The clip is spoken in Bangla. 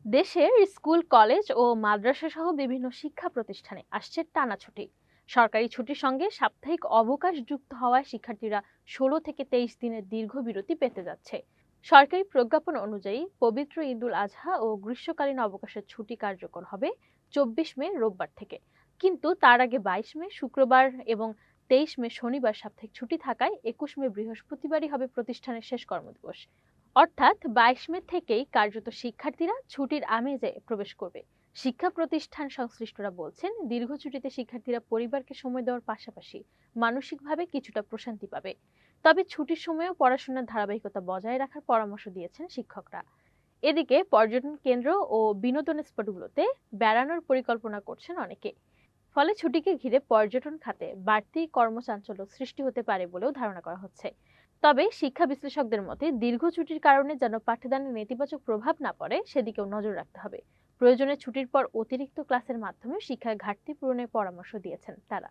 দেশের স্কুল, কলেজ ও মাদ্রাসা সহ বিভিন্ন শিক্ষা প্রতিষ্ঠানে আসছে টানা ছুটি। সরকারি ছুটির সঙ্গে সাপ্তাহিক অবকাশ যুক্ত হওয়ায় শিক্ষার্থীরা 16 থেকে 23 দিনের দীর্ঘ বিরতি পেতে যাচ্ছে। সরকারি প্রজ্ঞাপন অনুযায়ী পবিত্র ঈদুল আজহা ও গ্রীষ্মকালীন অবকাশের ছুটি কার্যকর হবে 24 মে রোববার থেকে। কিন্তু তার আগে 22 মে শুক্রবার এবং 23 মে শনিবার সাপ্তাহিক ছুটি থাকায় 21 মে বৃহস্পতিবারই হবে প্রতিষ্ঠানের শেষ কর্মদিবস। অর্থাৎ 22 মে থেকেই কার্যত শিক্ষার্থীরা ছুটির আমেজে প্রবেশ করবে। শিক্ষা প্রতিষ্ঠান সংশ্লিষ্টরা বলছেন, দীর্ঘ ছুটিতে শিক্ষার্থীরা পরিবারকে সময় দেওয়ার পাশাপাশি মানসিকভাবে কিছুটা প্রশান্তি পাবে। তবে ছুটির সময়ও পড়াশোনার ধারাবাহিকতা বজায় রাখার পরামর্শ দিয়েছেন শিক্ষকরা। এদিকে পর্যটন কেন্দ্র ও বিনোদন স্পটগুলোতে বেড়ানোর পরিকল্পনা করছেন অনেকে। ফলে ছুটিকে ঘিরে পর্যটন খাতে বাড়তি কর্মচাঞ্চল্য সৃষ্টি হতে পারে বলেও ধারণা করা হচ্ছে। তবে শিক্ষা বিশ্লেষকদের মতে দীর্ঘ ছুটির কারণে যেন পাঠদানের নেতিবাচক প্রভাব না পড়ে সেদিকেও নজর রাখতে হবে। প্রয়োজনে ছুটির পর অতিরিক্ত ক্লাসের মাধ্যমে শিক্ষার ঘাটতি পূরণের পরামর্শ দিয়েছেন তারা।